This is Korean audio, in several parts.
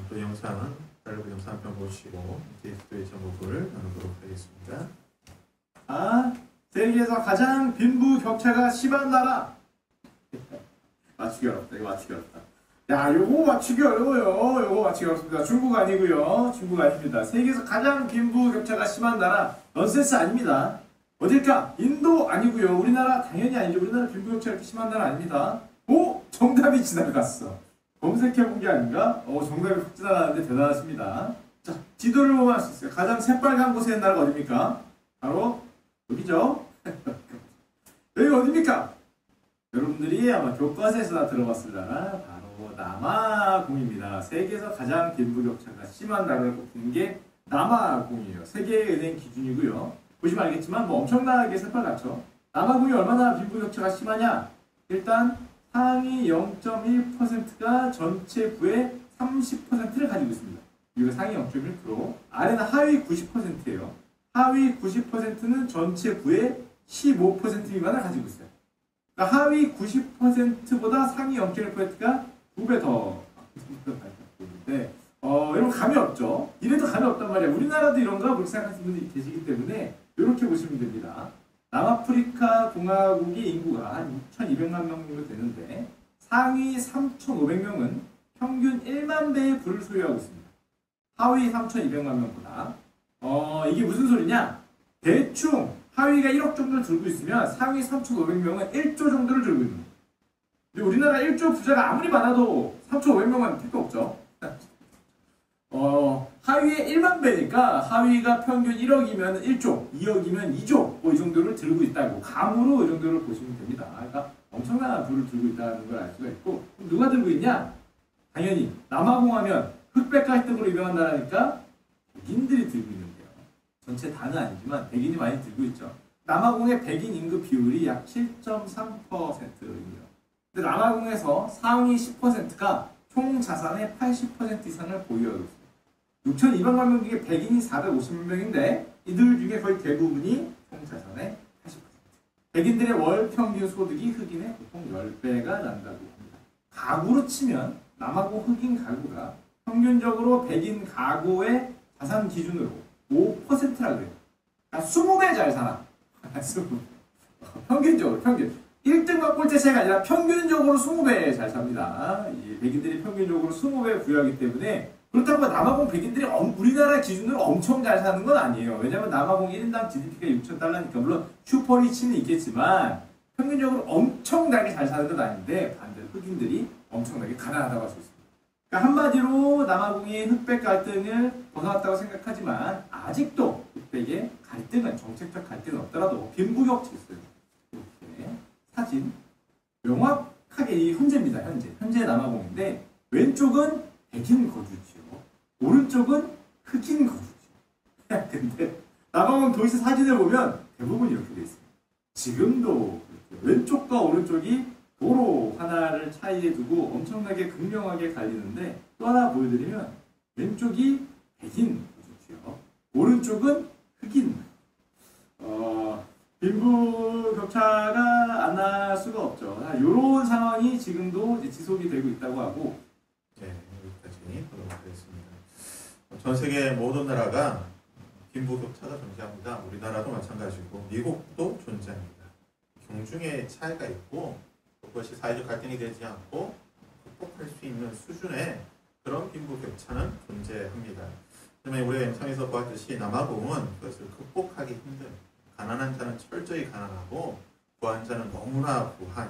또 영상은 짧은 영상 한 편 보시고 기독교의 제목을 나누도록 하겠습니다. 세계에서 가장 빈부격차가 심한 나라. 맞추기 어렵다. 이거 맞추기 어렵다. 야, 요거 맞추기 어려워요. 요거 맞추기 어렵습니다. 중국 아니고요. 중국 아닙니다. 세계에서 가장 빈부격차가 심한 나라. 넌센스 아닙니다. 어딜까? 인도 아니고요. 우리나라 당연히 아니죠. 우리나라 빈부격차 이렇게 심한 나라 아닙니다. 오! 정답이 지나갔어. 검색해본 게 아닌가? 정답이 확 지나가는데 대단하십니다. 자, 지도를 보면 알 수 있어요. 가장 새빨간 곳에 있는 나라가 어딥니까? 바로 여기죠. 여기 어딥니까? 여러분들이 아마 교과서에서 들어봤을 나라 바로 남아공입니다. 세계에서 가장 빈부격차가 심한 나라를 꼽히는 게 남아공이에요. 세계은행 기준이고요. 보시면 알겠지만 뭐 엄청나게 새빨갛죠. 남아공이 얼마나 빈부격차가 심하냐? 일단 상위 0.1%가 전체 부의 30%를 가지고 있습니다. 이거 상위 0.1%, 아래는 하위 90%예요. 하위 90%는 전체 부의 15% 미만을 가지고 있어요. 그러니까 하위 90%보다 상위 0.1%가 2배 더 있는데, 여러분 감이 없죠? 이래도 감이 없단 말이야. 우리나라도 이런가? 그렇게 생각하시는 분들이 계시기 때문에 이렇게 보시면 됩니다. 남아프리카 공화국의 인구가 한 6,200만 명 정도 되는데 상위 3,500명은 평균 1만 배의 부를 소유하고 있습니다. 하위 3,200만 명보다. 이게 무슨 소리냐? 대충 하위가 1억 정도를 들고 있으면 상위 3,500명은 1조 정도를 들고 있는 거예요. 근데 우리나라 1조 부자가 아무리 많아도 3,500명은 택도 없죠. 하위의 1만 배니까 하위가 평균 1억이면 1조, 2억이면 2조 뭐 이 정도를 들고 있다고 감으로 이 정도를 보시면 됩니다. 그러니까 엄청난 부를 들고 있다는 걸 알 수가 있고, 누가 들고 있냐? 당연히 남아공 하면 흑백 갈등으로 유명한 나라니까 백인들이 들고 있는데요. 전체 다는 아니지만 백인이 많이 들고 있죠. 남아공의 백인 인구 비율이 약 7.3%입니다. 근데 남아공에서 상위 10%가 총 자산의 80% 이상을 보유하고 있습니다. 6,200만 명 중에 백인이 450만 명인데 이들 중에 거의 대부분이 총 자산의 80%. 백인들의 월 평균 소득이 흑인의 보통 10배가 난다고 합니다. 가구로 치면 남아공 흑인 가구가 평균적으로 백인 가구의 자산 기준으로 5%라 그래요. 그러니까 20배 잘 살아. 평균적으로, 평균. 1등과 꼴찌 차이가 아니라 평균적으로 20배 잘 삽니다. 백인들이 평균적으로 20배 부여하기 때문에, 그렇다고 남아공 백인들이 우리나라 기준으로 엄청 잘 사는 건 아니에요. 왜냐면 남아공 1인당 GDP가 6,000달러니까 물론 슈퍼리치는 있겠지만 평균적으로 엄청나게 잘 사는 건 아닌데 반대로 흑인들이 엄청나게 가난하다고 할 수 있습니다. 그러니까 한마디로 남아공이 흑백 갈등을 벗어났다고 생각하지만 아직도 흑백의 갈등은, 정책적 갈등은 없더라도 빈부격차 있어요. 이렇게 사진 명확하게 이 현재입니다. 현재 남아공인데 왼쪽은 백인 거주지요. 오른쪽은 흑인 거주지요. 근데 남아공 도시 사진을 보면 대부분 이렇게 돼 있습니다. 지금도 왼쪽과 오른쪽이 도로 하나를 차이에 두고 엄청나게 극명하게 갈리는데, 또 하나 보여드리면 왼쪽이 백인 거주지요. 오른쪽은 흑인. 빈부격차가 안 날 수가 없죠. 이런 상황이 지금도 이제 지속이 되고 있다고 하고. 네, 여기까지 보도록 하겠습니다. 전 세계 모든 나라가 빈부격차가 존재합니다. 우리나라도 마찬가지고 미국도 존재합니다. 경중의 차이가 있고 그것이 사회적 갈등이 되지 않고 극복할 수 있는 수준의 그런 빈부격차는 존재합니다. 그러면 우리가 영상에서 보았듯이 남아공은 그것을 극복하기 힘든, 가난한 자는 철저히 가난하고 부한 자는 너무나 부한,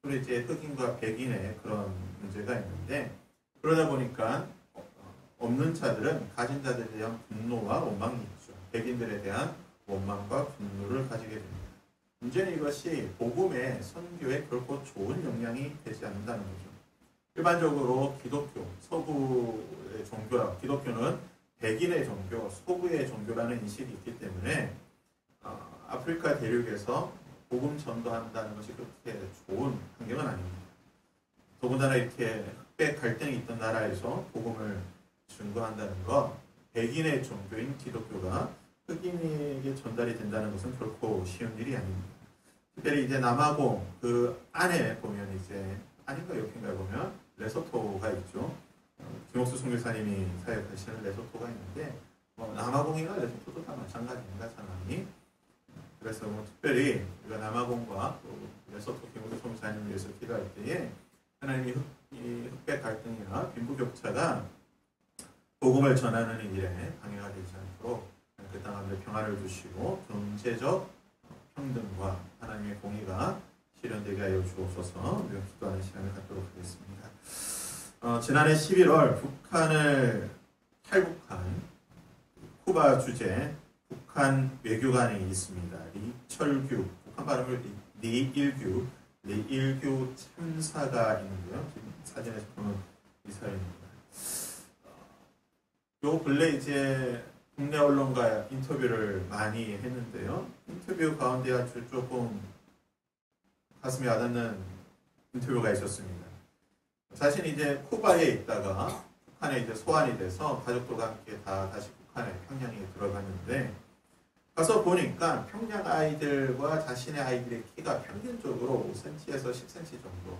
그리고 이제 흑인과 백인의 그런 문제가 있는데, 그러다 보니까 없는 자들은 가진 자들에 대한 분노와 원망이 있죠. 백인들에 대한 원망과 분노를 가지게 됩니다. 문제는 이것이 복음의 선교에 결코 좋은 영향이 되지 않는다는 거죠. 일반적으로 기독교, 서구의 종교라, 기독교는 백인의 종교, 서구의 종교라는 인식이 있기 때문에 아프리카 대륙에서 복음 전도한다는 것이 그렇게 좋은 환경은 아닙니다. 더군다나 이렇게 흑백 갈등이 있던 나라에서 복음을 증거한다는 것, 백인의 종교인 기독교가 흑인에게 전달이 된다는 것은 결코 쉬운 일이 아닙니다. 특별히 이제 남아공 그 안에 보면 이제 아닌가 옆인가 보면 레소토가 있죠. 김옥수 선교사님이 사역하시는 레소토가 있는데 남아공이나 레소토도 다 마찬가지입니다. 상황이. 그래서 특별히 우리가 남아공과 또 레소토 김옥수 선교사님을 위해서 기도할 때에 하나님이 이 흑백 갈등이나 빈부격차가 복음을 전하는 일에 방해가 되지 않도록 그 땅에 평화를 주시고 경제적 평등과 하나님의 공의가 실현되게 하여 주옵소서. 우리가 기도하는 시간을 갖도록 하겠습니다. 지난해 11월 북한을 탈북한 쿠바 주재 북한 외교관이 있습니다. 리철규, 북한 발음을 리일규 참사가 있는데요. 지금 사진에서 보는 이 사연입니다. 요 근래 이제 국내 언론과 인터뷰를 많이 했는데요. 인터뷰 가운데 아주 조금 가슴이 와닿는 인터뷰가 있었습니다. 자신이 이제 쿠바에 있다가 북한에 이제 소환이 돼서 가족들과 함께 다 다시 북한에 평양에 들어갔는데 가서 보니까 평양 아이들과 자신의 아이들의 키가 평균적으로 5cm에서 10cm 정도,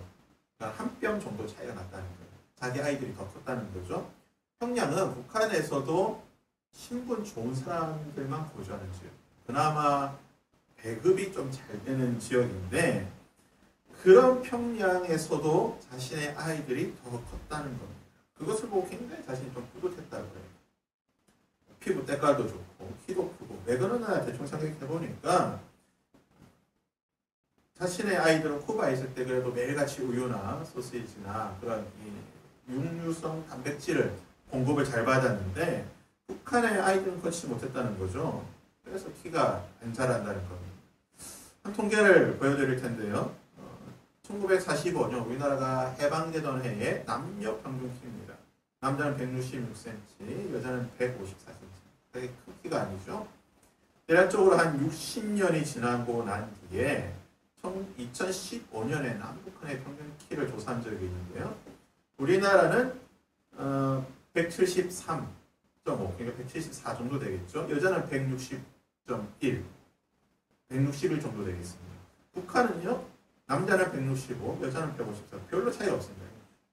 그러니까 한 뼘 정도 차이가 났다는 거예요. 자기 아이들이 더 컸다는 거죠. 평양은 북한에서도 신분 좋은 사람들만 거주하는 지역. 그나마 배급이 좀 잘 되는 지역인데 그런 평양에서도 자신의 아이들이 더 컸다는 겁니다. 그것을 보고 굉장히 자신이 좀 뿌듯했다고 해요. 피부 때깔도 좋고 키도 크고 왜 그러나 대충 생각해보니까 자신의 아이들은 쿠바에 있을 때 그래도 매일같이 우유나 소시지나 그런 육류성 단백질을 공급을 잘 받았는데 북한의 아이들은 그렇지 못했다는 거죠. 그래서 키가 안 자란다는 겁니다. 한 통계를 보여드릴 텐데요. 1945년 우리나라가 해방되던 해에 남녀 평균 키입니다. 남자는 166cm, 여자는 154cm. 되게 큰 키가 아니죠. 대략적으로 한 60년이 지나고 난 뒤에 2015년에 남북한의 평균 키를 조사한 적이 있는데요. 우리나라는 173.5, 그러니까 174 정도 되겠죠. 여자는 160.1, 161 정도 되겠습니다. 북한은요, 남자는 165, 여자는 154, 별로 차이가 없습니다.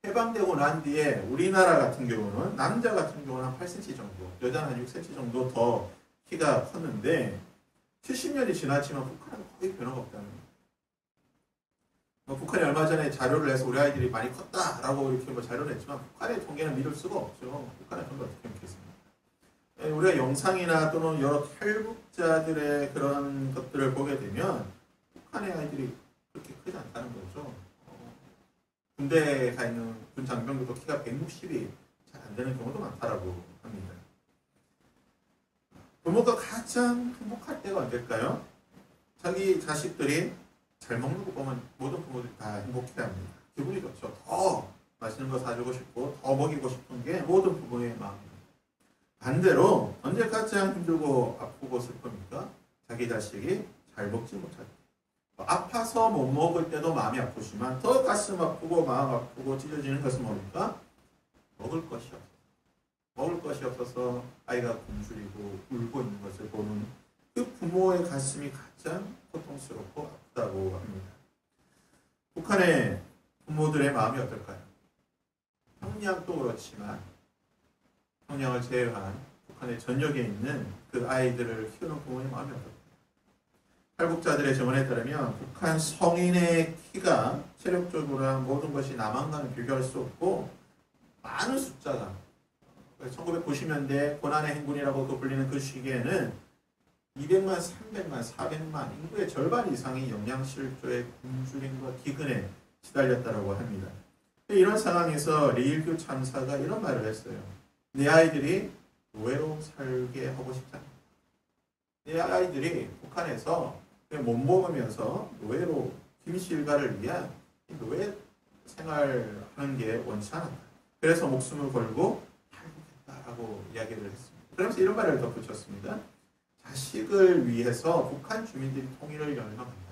해방되고 난 뒤에 우리나라 같은 경우는 남자 같은 경우는 한 8cm 정도, 여자는 한 6cm 정도 더 키가 컸는데 70년이 지났지만 북한은 거의 변화가 없다는 거예요. 북한이 얼마 전에 자료를 내서 우리 아이들이 많이 컸다라고 이렇게 자료를 냈지만 북한의 통계는 믿을 수가 없죠. 북한의 통계 어떻게 믿겠습니까? 우리가 영상이나 또는 여러 탈북자들의 그런 것들을 보게 되면 북한의 아이들이 그렇게 크지 않다는 거죠. 군대에 가 있는 군 장병들도 키가 160이 잘 안 되는 경우도 많다라고 합니다. 부모가 가장 행복할 때가 언제일까요? 자기 자식들이 잘 먹는 거 보면 모든 부모들이 다 행복해합니다. 기분이 좋죠. 더 맛있는 거 사주고 싶고 더 먹이고 싶은 게 모든 부모의 마음입니다. 반대로 언제 가장 힘들고 아프고 슬픕니까? 자기 자식이 잘 먹지 못할 때. 아파서 못 먹을 때도 마음이 아프지만 더 가슴 아프고 마음 아프고 찢어지는 것은 뭡니까? 먹을 것이 없어서. 먹을 것이 없어서 아이가 굶주리고 울고 있는 것을 보는 그 부모의 가슴이 가장 고통스럽고 아프다고 합니다. 북한의 부모들의 마음이 어떨까요? 평양도 그렇지만 평양을 제외한 북한의 전역에 있는 그 아이들을 키우는 부모의 마음이 어떨까요? 탈북자들의 증언에 따르면 북한 성인의 키가 체력적으로나 모든 것이 남한과는 비교할 수 없고 많은 숫자가 1990년대 고난의 행군이라고 불리는 그 시기에는 200만, 300만, 400만 인구의 절반 이상이 영양실조에 굶주림과 기근에 시달렸다고 합니다. 이런 상황에서 리일규 참사가 이런 말을 했어요. 내 아이들이 노예로 살게 하고 싶지 않다. 내 아이들이 북한에서 못 먹으면서 노예로 김씨 일가를 위한 노예 생활하는 게 원치 않았다. 그래서 목숨을 걸고 탈북했다라고 이야기를 했습니다. 그러면서 이런 말을 덧붙였습니다. 자식을 위해서 북한 주민들이 통일을 열망한다.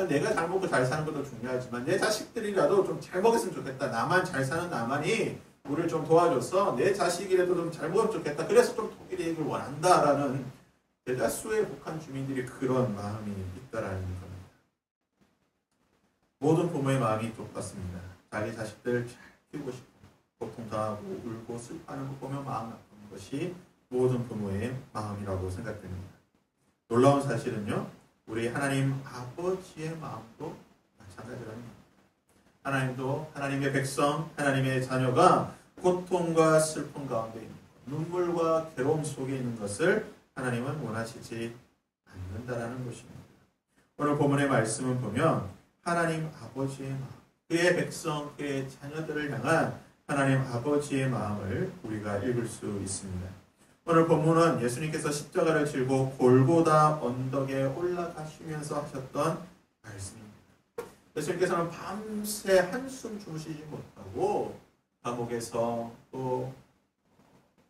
내가 잘 먹고 잘 사는 것도 중요하지만 내 자식들이라도 좀 잘 먹었으면 좋겠다. 나만 잘 사는 나만이 우리를 좀 도와줘서 내 자식이라도 좀 잘 먹으면 좋겠다. 그래서 좀 통일을 원한다라는 대다수의 북한 주민들이 그런 마음이 있다라는 겁니다. 모든 부모의 마음이 똑같습니다. 자기 자식들 잘 키우고 싶고 고통당하고 울고 슬퍼하는 것 보면 마음 아픈 것이 모든 부모의 마음이라고 생각됩니다. 놀라운 사실은요, 우리 하나님 아버지의 마음도 마찬가지라는 겁니다. 하나님도 하나님의 백성, 하나님의 자녀가 고통과 슬픔 가운데 있는 것, 눈물과 괴로움 속에 있는 것을 하나님은 원하시지 않는다라는 것입니다. 오늘 본문의 말씀을 보면 하나님 아버지의 마음, 그의 백성, 그의 자녀들을 향한 하나님 아버지의 마음을 우리가 읽을 수 있습니다. 오늘 본문은 예수님께서 십자가를 지고 골고다 언덕에 올라가시면서 하셨던 말씀입니다. 예수님께서는 밤새 한숨 주무시지 못하고 감옥에서 또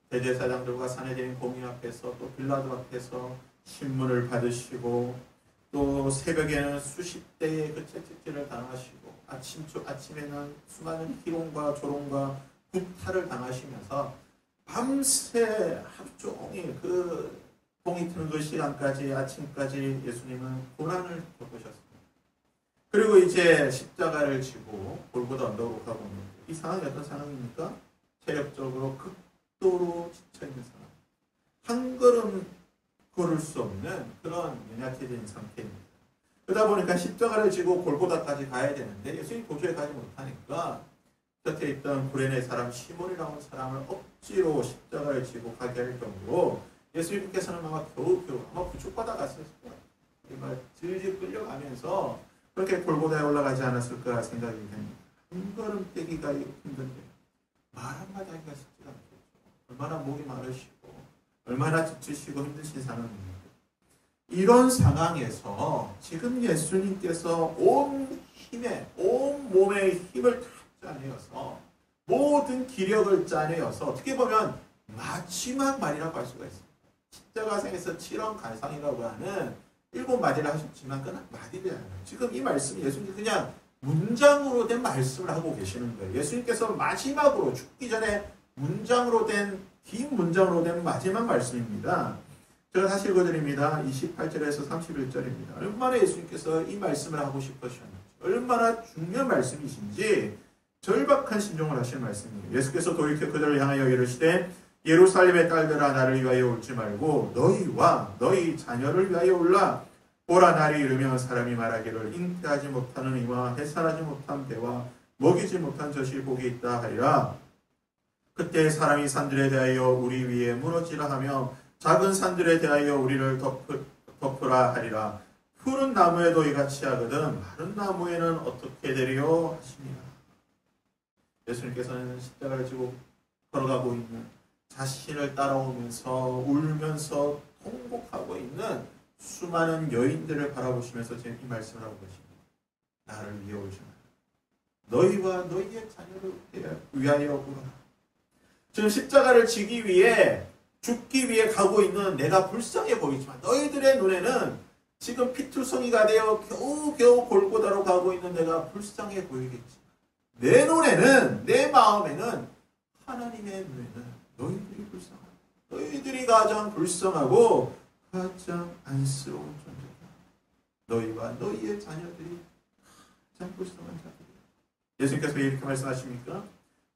대제사장들과 산헤드린 공의 앞에서 또 빌라도 앞에서 신문을 받으시고 또 새벽에는 수십 대의 그 채찍질을 당하시고 아침에는 수많은 희롱과 조롱과 구타를 당하시면서 밤새 하루 종일 그 동이 트는 그 시간까지 아침까지 예수님은 고난을 겪으셨습니다. 그리고 이제 십자가를 지고 골고다 언덕으로 가고 있는데 이 상황이 어떤 상황입니까? 체력적으로 극도로 지쳐있는 상황. 한 걸음 걸을 수 없는 그런 연약해진 상태입니다. 그러다 보니까 십자가를 지고 골고다까지 가야 되는데 예수님이 도저히 가지 못하니까 곁에 있던 구레네 사람 시몬이라는 사람을 억지로 십자가를 지고 가게 할 정도로 예수님께서는 아마 겨우 아마 부축받아 갔을 거예요. 정말 질질 끌려가면서 그렇게 골고다에 올라가지 않았을까 생각이 됩니다. 한 걸음 떼기가 힘든데 말 한마디 하기가 쉽지가 않겠죠. 얼마나 목이 마르시고 얼마나 지치시고 힘드신 상황입니다. 이런 상황에서 지금 예수님께서 온 몸의 힘을 다 짜내어서 모든 기력을 짜내어서 어떻게 보면 마지막 말이라고 할 수가 있습니다. 십자가상에서 7원 간상이라고 하는 7마디를 하셨지만 그건 마디잖아요. 지금 이 말씀이 예수님 그냥 문장으로 된 말씀을 하고 계시는 거예요. 예수님께서 마지막으로 죽기 전에 긴 문장으로 된 마지막 말씀입니다. 제가 다시 읽어드립니다. 28절에서 31절입니다. 얼마나 예수님께서 이 말씀을 하고 싶으셨는지, 얼마나 중요한 말씀이신지 절박한 심정을 하시는 말씀이에요. 예수께서 돌이켜 그들을 향하여 이르시되 예루살렘의 딸들아 나를 위하여 울지 말고 너희와 너희 자녀를 위하여 울라. 보라 날이 이르면 사람이 말하기를 잉태하지 못하는 이와 해산하지 못한 배와 먹이지 못한 젖이 복이 있다 하리라. 그때 사람이 산들에 대하여 우리 위에 무너지라 하며 작은 산들에 대하여 우리를 덮으라 하리라. 푸른 나무에도 이같이 하거든 마른 나무에는 어떻게 되리요 하시니라. 예수님께서는 십자가를 지고 걸어가고 있는 자신을 따라오면서 울면서 통곡하고 있는 수많은 여인들을 바라보시면서 지금 이 말씀을 하고 계십니다. 나를 위해 울지 마라. 너희와 너희의 자녀를 위하여 울어라. 지금 십자가를 지기 위해 죽기 위해 가고 있는 내가 불쌍해 보이지만 너희들의 눈에는 지금 피투성이가 되어 겨우겨우 골고다로 가고 있는 내가 불쌍해 보이겠지만 내 눈에는 내 마음에는 하나님의 눈에는 너희들이 불쌍하다. 너희들이 가장 불쌍하고 가장 안쓰러운 존재다. 너희와 너희의 자녀들이 가장 불쌍한 자들이다. 예수님께서 왜 이렇게 말씀하십니까?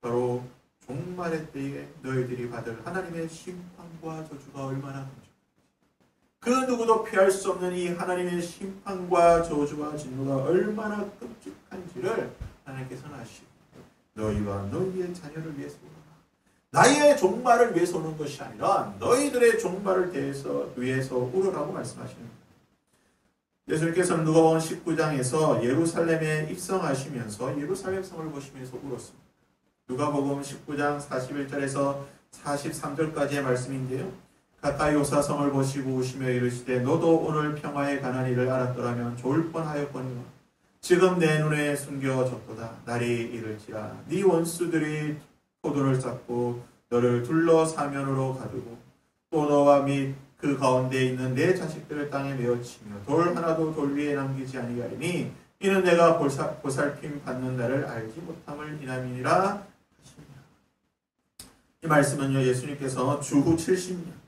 바로 종말의 때에 너희들이 받을 하나님의 심판과 저주가 얼마나 끔찍한지, 그 누구도 피할 수 없는 이 하나님의 심판과 저주와 진노가 얼마나 끔찍한지를 하나님께서는 아시고 너희와 너희의 자녀를 위해서 울어라. 나의 종말을 위해서 우는 것이 아니라 너희들의 종말을 위해서 울으라고 말씀하시는 거예요. 예수님께서는 누가복음 19장에서 예루살렘에 입성하시면서 예루살렘 성을 보시면서 울었습니다. 누가복음 19장 41절에서 43절까지의 말씀인데요. 가까이 오사 성을 보시고 우시며 이르시되 너도 오늘 평화에 관한 일을 알았더라면 좋을 뻔하였거니와 지금 내 눈에 숨겨졌도다. 날이 이를지라 네 원수들이 포도를 쌓고 너를 둘러 사면으로 가두고 또 너와 및 그 가운데 있는 내 자식들을 땅에 메어치며 돌 하나도 돌 위에 남기지 아니하리니 이는 내가 보살핌 받는 날을 알지 못함을 인함이니라 하십니다. 이 말씀은요, 예수님께서 주후 70년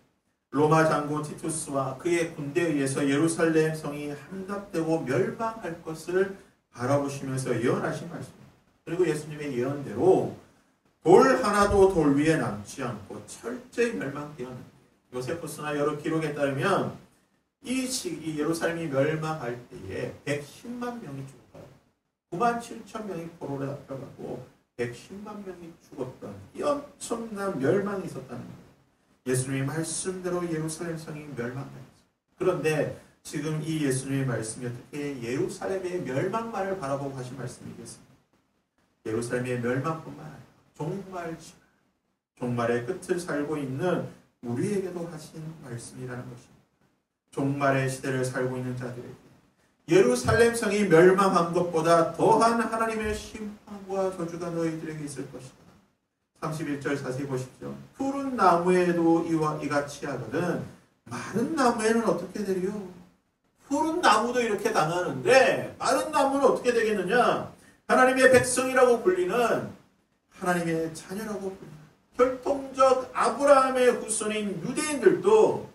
로마 장군 티투스와 그의 군대에 의해서 예루살렘 성이 함락되고 멸망할 것을 바라보시면서 예언하신 말씀입니다. 그리고 예수님의 예언대로 돌 하나도 돌 위에 남지 않고 철저히 멸망되었는데, 요세푸스나 여러 기록에 따르면 이 시기 예루살렘이 멸망할 때에 110만 명이 죽어요. 9만 7천 명이 포로로 잡혀가고 110만 명이 죽었던 이 엄청난 멸망이 있었다는 거예요. 예수님의 말씀대로 예루살렘 성이 멸망당했어요. 그런데 지금 이 예수님의 말씀이 어떻게 예루살렘의 멸망만을 바라보고 하신 말씀이겠습니까? 예루살렘의 멸망뿐만 아니라 종말의 끝을 살고 있는 우리에게도 하신 말씀이라는 것입니다. 종말의 시대를 살고 있는 자들에게 예루살렘 성이 멸망한 것보다 더한 하나님의 심판과 저주가 너희들에게 있을 것이다. 31절 자세히 보십시오. 푸른 나무에도 이같이 하거든 마른 나무에는 어떻게 되리요? 푸른 나무도 이렇게 당하는데 마른 나무는 어떻게 되겠느냐? 하나님의 백성이라고 불리는 하나님의 자녀라고 불리는 혈통적 아브라함의 후손인 유대인들도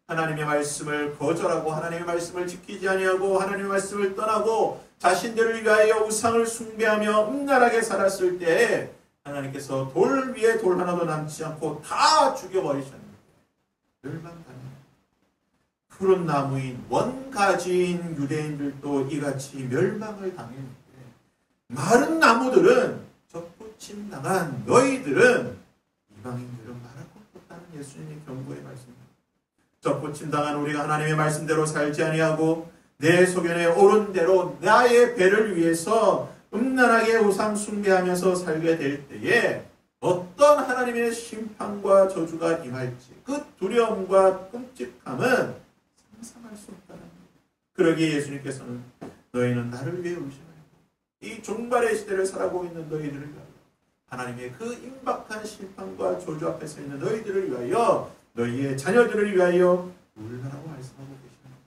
하나님의 말씀을 거절하고 하나님의 말씀을 지키지 아니하고 하나님의 말씀을 떠나고 자신들을 위하여 우상을 숭배하며 음란하게 살았을 때 하나님께서 돌 위에 돌 하나도 남지 않고 다 죽여버리셨는데 멸망당합니다. 푸른 나무인 원가지인 유대인들도 이같이 멸망을 당했는데 마른 나무들은 적부침 당한 너희들은 이방인들은 말할 것도 없다는 예수님의 경고의 말씀입니다. 적부침 당한 우리가 하나님의 말씀대로 살지 아니하고 내 소견에 옳은 대로 나의 배를 위해서 음란하게 우상 숭배하면서 살게 될 때에 어떤 하나님의 심판과 저주가 임할지 그 두려움과 끔찍함은 상상할 수 없다는 거예요. 그러기에 예수님께서는 너희는 나를 위해 울지 말고 이 종말의 시대를 살아가고 있는 너희들을 위하여 하나님의 그 임박한 심판과 저주 앞에 서 있는 너희들을 위하여 너희의 자녀들을 위하여 울라라고 말씀하고 계십니다.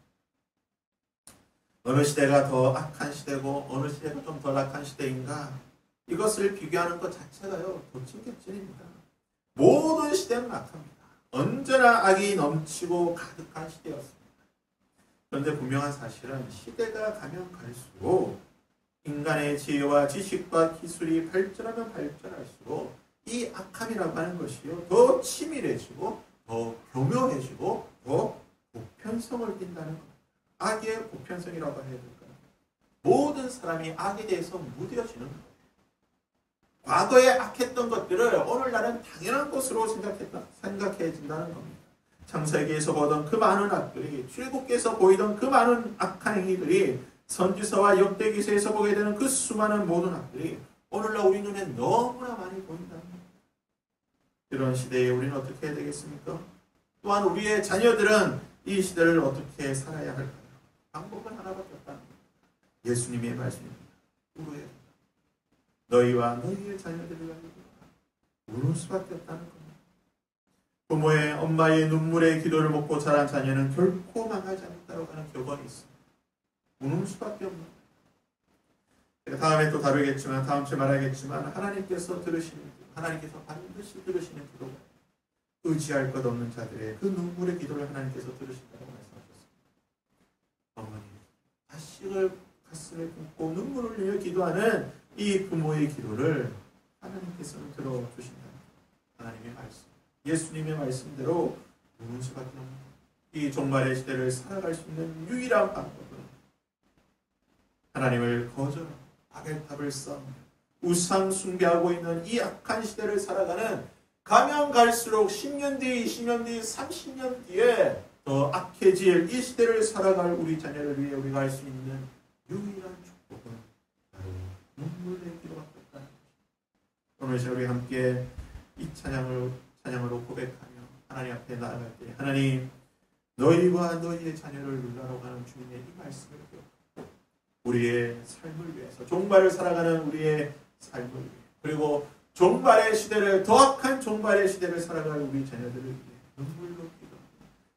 어느 시대가 더 악한 시대고 어느 시대가 좀 덜 악한 시대인가? 이것을 비교하는 것 자체가요 도찐개찐입니다. 모든 시대는 악합니다. 언제나 악이 넘치고 가득한 시대였습니다. 그런데 분명한 사실은 시대가 가면 갈수록 인간의 지혜와 지식과 기술이 발전하면 발전할수록 이 악함이라고 하는 것이요 더 치밀해지고 더 교묘해지고 더 보편성을 띈다는 겁니다. 악의 보편성이라고 해야 될까요? 모든 사람이 악에 대해서 무뎌지는 거예요. 과거에 악했던 것들을 오늘날은 당연한 것으로 생각해진다는 겁니다. 창세기에서 보던 그 많은 악들이 출애굽기에서 보이던 그 많은 악한 행위들이 선지서와 역대기서에서 보게 되는 그 수많은 모든 악들이 오늘날 우리 눈에 너무나 많이 보인다는 겁니다. 이런 시대에 우리는 어떻게 해야 되겠습니까? 또한 우리의 자녀들은 이 시대를 어떻게 살아야 할까요? 방법은 하나밖에 없다는 겁니다. 예수님의 말씀입니다. 울어야 된다. 너희와 너희의 자녀들을 위하여 우는 수밖에 없다는 겁니다. 부모의 엄마의 눈물의 기도를 먹고 자란 자녀는 결코 망하지 않는다고 하는 격언이 있습니다. 우는 수밖에 없는 거예요. 제가 다음에 또 다루겠지만 다음 주에 말하겠지만 하나님께서 들으시는 하나님께서 반드시 들으시는 기도가 의지할 것 없는 자들의 그 눈물의 기도를 하나님께서 들으신다고 말씀하셨습니다. 어머니 자식을 가슴에 붓고 눈물을 흘려 기도하는 이 부모의 기도를 하나님께서는 들어주신다. 하나님의 말씀, 예수님의 말씀대로 우는 수밖에 없는 이 종말의 시대를 살아갈 수 있는 유일한 방법은 하나님을 거절하고 바벨탑을 쌓고 우상 숭배하고 있는 이 악한 시대를 살아가는 가면 갈수록 10년 뒤, 20년 뒤, 30년 뒤에 더 악해질 이 시대를 살아갈 우리 자녀를 위해 우리가 할 수 있는 유일한 축복은 바로 눈물의 기도밖에 없다는 것입니다. 오늘 우리 함께 이 찬양으로 고백하며 하나님 앞에 나아갈 때 하나님 너희와 너희의 자녀를 눌러라고 하는 주님의 이 말씀을 기억하고 우리의 삶을 위해서 종말을 살아가는 우리의 삶을 위해 그리고 종말의 시대를 더 악한 종말의 시대를 살아갈 우리 자녀들을 위해 눈물로 기도하고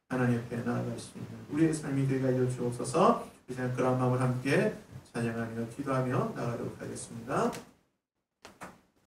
하나님 앞에 나아갈 수 있는 우리의 삶이 되게 하여 주옵소서. 이제 그런 마음을 함께 찬양하며 기도하며 나가도록 하겠습니다.